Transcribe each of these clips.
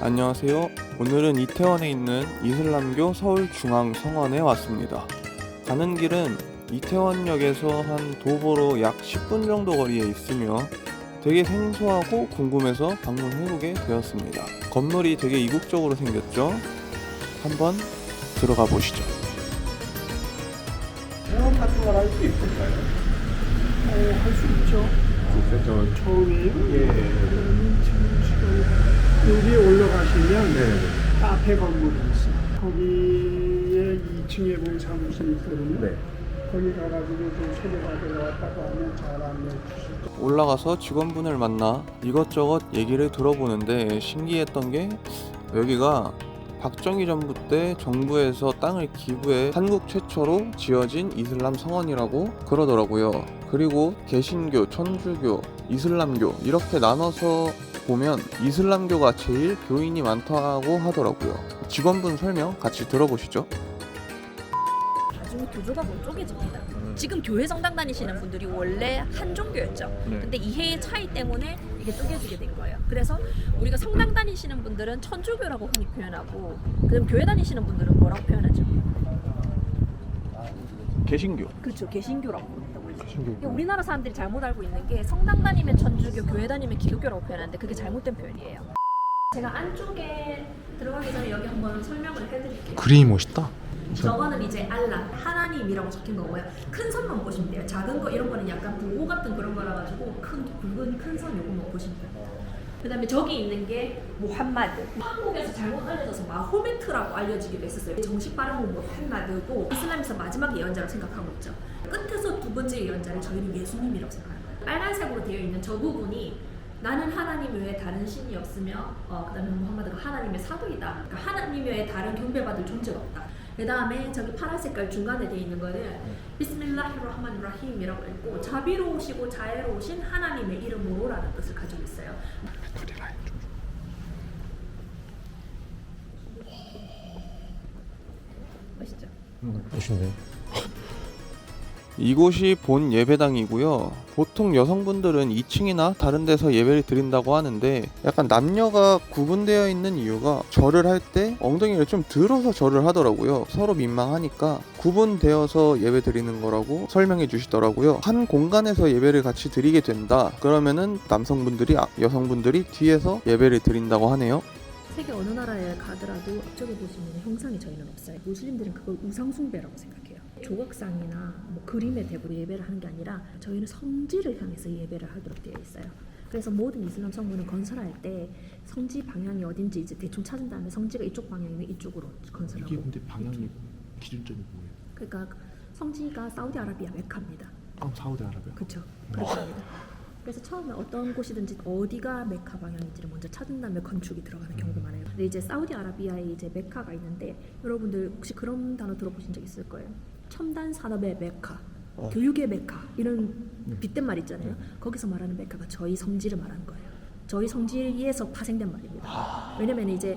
안녕하세요. 오늘은 이태원에 있는 이슬람교 서울중앙성원에 왔습니다. 가는 길은 이태원역에서 한 도보로 약 10분 정도 거리에 있으며 되게 생소하고 궁금해서 방문해보게 되었습니다. 건물이 되게 이국적으로 생겼죠? 한번 들어가 보시죠. 체험 같은 걸 할 수 있을까요? 할 수 있죠. 진짜 저 처음이에요. 예. 지금 여기 올라가시면 네. 카페 건물이 있어요. 거기에 2층에 보면 사무실이 있거든요. 네. 거기 가가지고 좀 소개받으러 왔다고 하면 잘 안내해 주실 거예요. 올라가서 직원분을 만나 이것저것 얘기를 들어보는데 신기했던 게 여기가 박정희 정부 때 정부에서 땅을 기부해 한국 최초로 지어진 이슬람 성원이라고 그러더라고요. 그리고 개신교, 천주교, 이슬람교 이렇게 나눠서 보면 이슬람교가 제일 교인이 많다고 하더라고요. 직원분 설명 같이 들어보시죠. 나중에 교조가 뭐 쪼개집니다. 지금 교회 성당 다니시는 분들이 원래 한 종교였죠. 네. 근데 이해의 차이 때문에 이게 쪼개지게 된 거예요. 그래서 우리가 성당 다니시는 분들은 천주교라고 흔히 표현하고, 그럼 교회 다니시는 분들은 뭐라고 표현하죠? 개신교. 그렇죠. 개신교라고 부른다고 그러죠. 그러니까 우리나라 사람들이 잘못 알고 있는 게 성당 다니면 천주교, 교회 다니면 기독교라고 표현하는데 그게 잘못된 표현이에요. 제가 안쪽에 들어가기 전에 여기 한번 설명을 해드릴게요. 그림이 멋있다. 저거는 이제 알라, 하나님이라고 적힌 거고요. 큰 선만 보시면 돼요. 작은 거 이런 거는 약간 부호 같은 그런 거라 가지고 큰 굵은 큰 선 요거만 보시면 돼요. 그다음에 저기 있는 게 무함마드. 한국에서 잘못 알려져서 마호메트라고 알려지기도 했었어요. 정식 발음은 무함마드고 이슬람에서 마지막 예언자라고 생각하고 있죠. 끝에서 두 번째 예언자를 저희는 예수님이라고 생각해요. 빨간색으로 되어 있는 저 부분이 나는 하나님 외에 다른 신이 없으며 그다음에 무함마드가 하나님의 사도이다. 그러니까 하나님 외에 다른 경배받을 존재가 없다. 그 다음에 저기 파란 색깔 중간에 되어 있는 거는 비스밀라히르하만라힘이라고 읽고 자비로우시고 자애로우신 하나님의 이름으로라는 뜻을 가지고 있어요. 멋있죠? 멋있네. 이곳이 본 예배당이고요. 보통 여성분들은 2층이나 다른 데서 예배를 드린다고 하는데 약간 남녀가 구분되어 있는 이유가 절을 할 때 엉덩이를 좀 들어서 절을 하더라고요. 서로 민망하니까 구분되어서 예배 드리는 거라고 설명해 주시더라고요. 한 공간에서 예배를 같이 드리게 된다. 그러면은 남성분들이 여성분들이 뒤에서 예배를 드린다고 하네요. 세계 어느 나라에 가더라도 앞쪽에 보시면 형상이 저희는 없어요. 무슬림들은 그걸 우상숭배라고 생각해요. 조각상이나 뭐 그림에 대고 예배를 하는 게 아니라 저희는 성지를 향해서 예배를 하도록 되어 있어요. 그래서 모든 이슬람 성문을 건설할 때 성지 방향이 어딘지 이제 대충 찾은 다음에 성지가 이쪽 방향이면 이쪽으로 건설하고. 이게 근데 방향이 기준점이 뭐예요? 그러니까 성지가 사우디아라비아 메카입니다. 사우디아라비아. 그렇죠. 그렇습니다. 그래서 처음에 어떤 곳이든지 어디가 메카 방향인지를 먼저 찾은 다음에 건축이 들어가는 경우가 많아요. 근데 이제 사우디아라비아에 이제 메카가 있는데 여러분들 혹시 그런 단어 들어보신 적 있을 거예요. 첨단 산업의 메카, 교육의 메카 이런 빗댄 말 있잖아요. 거기서 말하는 메카가 저희 성지를 말하는 거예요. 저희 성지에서 파생된 말입니다. 왜냐면 이제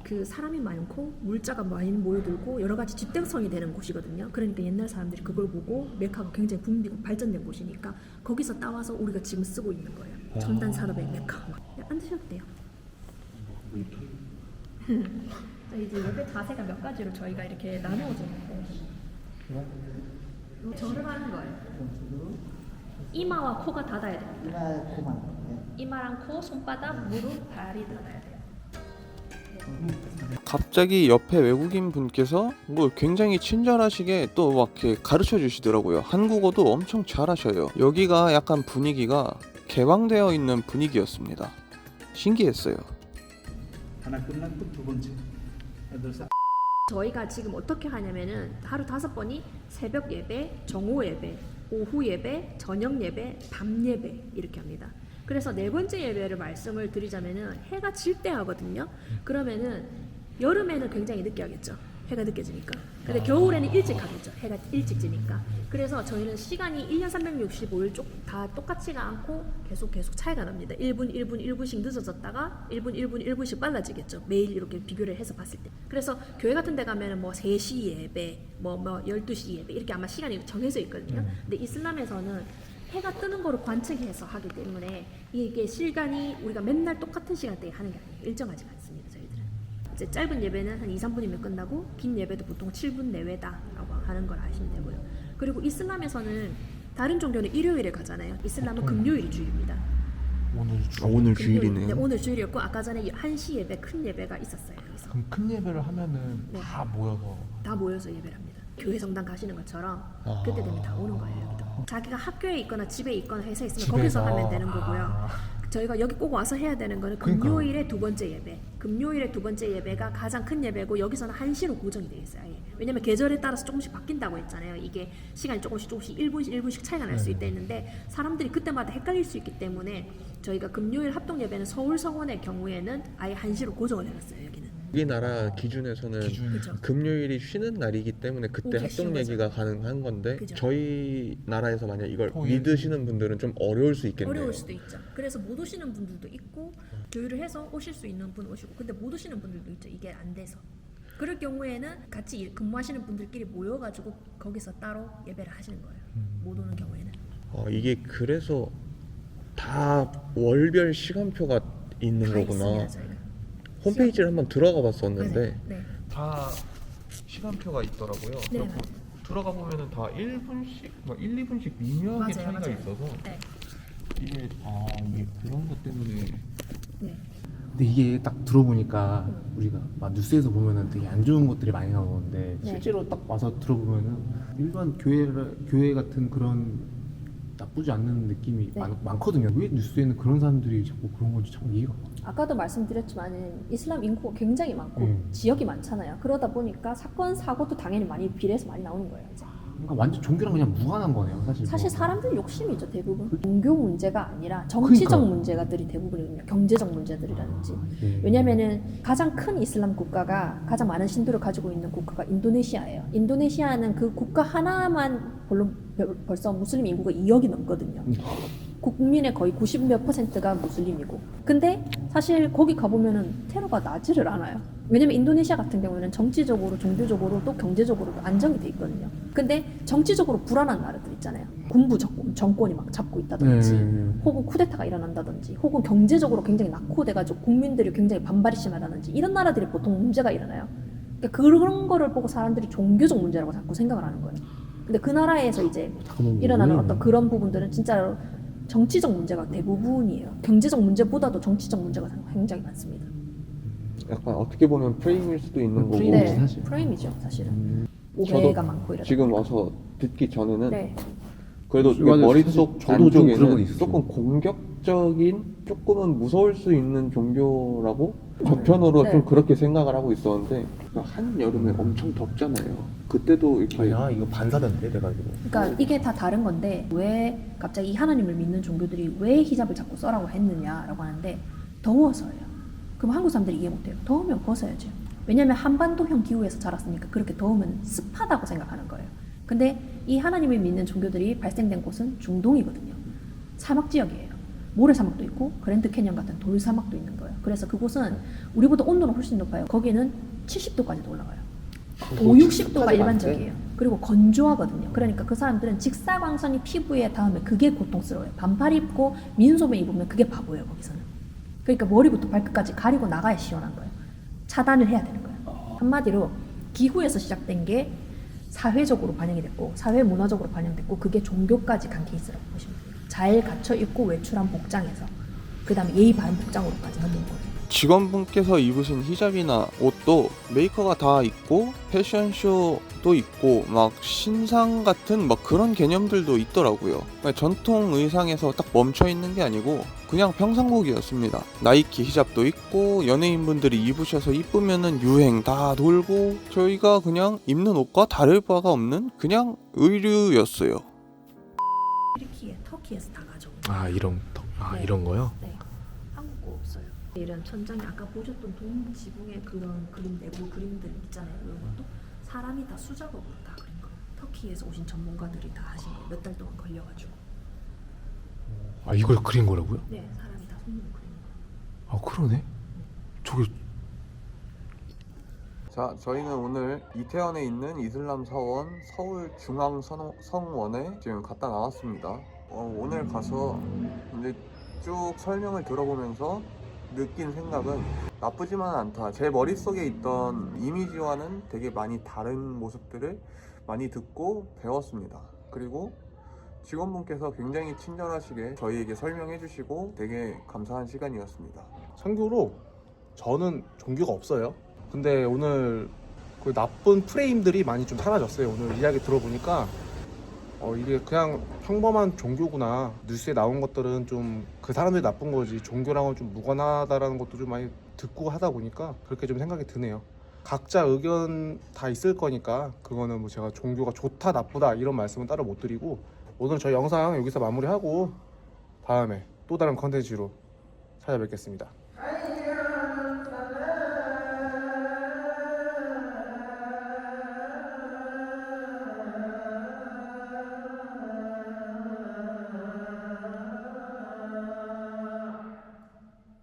그 사람이 많고 물자가 많이 모여들고 여러 가지 집단성이 되는 곳이거든요. 그러니까 옛날 사람들이 그걸 보고 메카가 굉장히 붐비고 발전된 곳이니까 거기서 따와서 우리가 지금 쓰고 있는 거예요. 첨단 산업의 메카. 앉으셔도 돼요. 이제 예배 자세가 몇 가지로 저희가 이렇게 나누어져 있는데 절을 하는 거예요. 이마와 코가 닫아야 됩니다. 이마랑 코, 손바닥, 무릎, 발이 닫아야 돼요. 갑자기 옆에 외국인 분께서 뭐 굉장히 친절하시게 또 막 이렇게 가르쳐 주시더라고요. 한국어도 엄청 잘하셔요. 여기가 약간 분위기가 개방되어 있는 분위기였습니다. 신기했어요. 하나 끝났고 두 번째. 저희가 지금 어떻게 하냐면은 하루 5번이 새벽 예배, 정오 예배, 오후 예배, 저녁 예배, 밤 예배 이렇게 합니다. 그래서 4번째 예배를 말씀을 드리자면은 해가 질 때 하거든요. 그러면은 여름에는 굉장히 늦게 하겠죠. 해가 늦게 지니까. 근데 겨울에는 일찍 하겠죠. 해가 일찍 지니까. 그래서 저희는 시간이 1년 365일 다 똑같지가 않고 계속 차이가 납니다. 1분씩 늦어졌다가 1분씩 빨라지겠죠. 매일 이렇게 비교를 해서 봤을 때. 그래서 교회 같은 데 가면은 뭐 3시 예배, 뭐 12시 예배 이렇게 아마 시간이 정해져 있거든요. 근데 이슬람에서는 해가 뜨는 거를 관측해서 하기 때문에 이게 시간이 우리가 맨날 똑같은 시간대에 하는 게 아니에요. 일정하지 않습니다. 저희. 이제 짧은 예배는 한 2, 3분이면 끝나고 긴 예배도 보통 7분 내외다라고 하는 걸 아시면 되고요. 그리고 이슬람에서는 다른 종교는 일요일에 가잖아요. 이슬람은 금요일이 주일입니다. 오늘 주. 오늘 금요일. 주일이네요. 네, 오늘 주일이었고 아까 전에 1시 예배 큰 예배가 있었어요. 여기서. 그럼 큰 예배를 하면은 네. 다 모여서. 다 모여서 예배를 합니다. 교회 성당 가시는 것처럼 아. 그때 되면 다 오는 거예요. 여기도. 자기가 학교에 있거나 집에 있거나 회사에 있으면 집에서. 거기서 하면 되는 거고요. 아. 저희가 여기 꼭 와서 해야 되는 거는 그러니까요. 금요일에 두 번째 예배. 금요일에 두 번째 예배가 가장 큰 예배고 여기서는 1시로 고정이 되어 있어요. 아예. 왜냐면 계절에 따라서 조금씩 바뀐다고 했잖아요. 이게 시간이 조금씩 1분씩 차이가 날 수 있다 했는데 사람들이 그때마다 헷갈릴 수 있기 때문에 저희가 금요일 합동 예배는 서울 성원의 경우에는 아예 1시로 고정을 해놨어요. 여기는. 우리나라 기준에서는 그죠. 금요일이 쉬는 날이기 때문에 그때 그게 쉬운 합동 거죠. 얘기가 가능한 건데 그죠. 저희 나라에서 만약 이걸 토요일. 믿으시는 분들은 좀 어려울 수 있겠네요. 어려울 수도 있죠. 그래서 못 오시는 분들도 있고 교류를 해서 오실 수 있는 분 오시고 근데 못 오시는 분들도 있죠. 이게 안 돼서. 그럴 경우에는 같이 근무하시는 분들끼리 모여가지고 거기서 따로 예배를 하시는 거예요. 못 오는 경우에는. 이게 그래서 다 월별 시간표가 있는 다 거구나. 있습니다, 저희가. 홈페이지를 한번 들어가 봤었는데 네. 다 시간표가 있더라고요. 네, 그래서 들어가 보면은 다 1분씩, 막 1, 2분씩 미묘하게 맞아요, 차이가 맞아요. 있어서 네. 이게 이게 그런 것 때문에. 네. 근데 이게 딱 들어보니까 우리가 막 뉴스에서 보면은 되게 안 좋은 것들이 많이 나오는데 네. 실제로 딱 와서 들어보면은 일반 교회 같은 그런 나쁘지 않는 느낌이 네. 많거든요. 왜 뉴스에는 그런 사람들이 자꾸 그런 건지 참 이해가 안 가요. 아까도 말씀드렸지만은 이슬람 인구가 굉장히 많고 지역이 많잖아요. 그러다 보니까 사건 사고도 당연히 많이 비례해서 많이 나오는 거예요. 이제. 그러니까 완전 종교랑 그냥 무관한 거네요, 사실. 사실 뭐. 사람들 욕심이죠 대부분. 종교 문제가 아니라 정치적 그러니까요. 문제가들이 대부분이거든요. 경제적 문제들이라든지. 예. 왜냐면은 가장 큰 이슬람 국가가 가장 많은 신도를 가지고 있는 국가가 인도네시아예요. 인도네시아는 그 국가 하나만 벌써 무슬림 인구가 2억이 넘거든요. 국민의 거의 90몇 %가 무슬림이고. 근데 사실 거기 가보면은 테러가 나지를 않아요. 왜냐면 인도네시아 같은 경우는 정치적으로, 종교적으로 또 경제적으로도 안정이 돼 있거든요. 근데 정치적으로 불안한 나라들 있잖아요. 군부 정권이 막 잡고 있다든지, 혹은 쿠데타가 일어난다든지, 혹은 경제적으로 굉장히 낙후돼가지고 국민들이 굉장히 반발이 심하다든지 이런 나라들이 보통 문제가 일어나요. 그러니까 그런 거를 보고 사람들이 종교적 문제라고 자꾸 생각을 하는 거예요. 근데 그 나라에서 이제 일어나는 어떤 그런 부분들은 진짜로 정치적 문제가 대부분이에요. 경제적 문제보다도 정치적 문제가 굉장히 많습니다. 약간 어떻게 보면 프레임일 수도 있는 거고. 프레임이지, 네, 사실. 프레임이죠, 사실은. 저도 오해가 많고 이러다 지금 보니까. 와서 듣기 전에는 네, 그래도 이게 맞아요. 머릿속 사실 저도 좀 그런 건 안쪽에는 있어요. 조금 공격적인, 조금은 무서울 수 있는 종교라고 저편으로 네. 좀 그렇게 생각을 하고 있었는데 한여름에 엄청 덥잖아요. 그때도 이렇게 야, 이거 반사된대 돼가지고. 그러니까 이게 다 다른 건데 왜 갑자기 이 하나님을 믿는 종교들이 왜 히잡을 자꾸 써라고 했느냐라고 하는데 더워서예요. 그럼 한국 사람들이 이해 못해요. 더우면 벗어야죠. 왜냐하면 한반도형 기후에서 자랐으니까 그렇게 더우면 습하다고 생각하는 거예요. 근데 이 하나님을 믿는 종교들이 발생된 곳은 중동이거든요. 사막 지역이에요. 모래사막도 있고 그랜드 캐년 같은 돌사막도 있는 거예요. 그래서 그곳은 우리보다 온도는 훨씬 높아요. 거기는 70도까지도 올라가요. 5, 60도가 일반적이에요. 그리고 건조하거든요. 그러니까 그 사람들은 직사광선이 피부에 닿으면 그게 고통스러워요. 반팔 입고 민소매 입으면 그게 바보예요. 거기서는. 그러니까 머리부터 발끝까지 가리고 나가야 시원한 거예요. 차단을 해야 되는 거예요. 한마디로 기후에서 시작된 게 사회적으로 반영이 됐고 사회 문화적으로 반영됐고 그게 종교까지 간 케이스라고 보시면 돼요. 잘 갖춰 입고 외출한 복장에서 그 다음에 예의 바른 복장으로까지 가는 거예요. 직원분께서 입으신 히잡이나 옷도 메이커가 다 있고 패션쇼도 있고 막 신상 같은 막 그런 개념들도 있더라고요. 그러니까 전통 의상에서 딱 멈춰 있는 게 아니고 그냥 평상복이었습니다. 나이키 히잡도 있고 연예인분들이 입으셔서 이쁘면은 유행 다 돌고 저희가 그냥 입는 옷과 다를 바가 없는 그냥 의류였어요. 터키에서 다 가져온 네. 이런 거요? 네, 한국 거 없어요. 이런 천장에 아까 보셨던 돔 지붕에 그런 그림 내부 그림들 있잖아요. 이런 것도 사람이 다 수작업으로 다 그린 거. 터키에서 오신 전문가들이 다 하신 거. 몇 달 동안 걸려가지고. 이걸 그린 거라고요? 네, 사람이 다 손으로 그린 거. 그러네. 저게 자, 저희는 오늘 이태원에 있는 이슬람 사원 서울 중앙 성원에 지금 갔다 나왔습니다. 오늘 가서 이제 쭉 설명을 들어보면서 느낀 생각은 나쁘지만 않다. 제 머릿속에 있던 이미지와는 되게 많이 다른 모습들을 많이 듣고 배웠습니다. 그리고 직원분께서 굉장히 친절하시게 저희에게 설명해 주시고 되게 감사한 시간이었습니다. 선교로 저는 종교가 없어요. 근데 오늘 그 나쁜 프레임들이 많이 좀 사라졌어요. 오늘 이야기 들어보니까 이게 그냥 평범한 종교구나. 뉴스에 나온 것들은 좀 그 사람들이 나쁜 거지 종교랑은 좀 무관하다라는 것도 좀 많이 듣고 하다 보니까 그렇게 좀 생각이 드네요. 각자 의견 다 있을 거니까 그거는 뭐 제가 종교가 좋다 나쁘다 이런 말씀은 따로 못 드리고, 오늘 저희 영상 여기서 마무리하고 다음에 또 다른 컨텐츠로 찾아뵙겠습니다.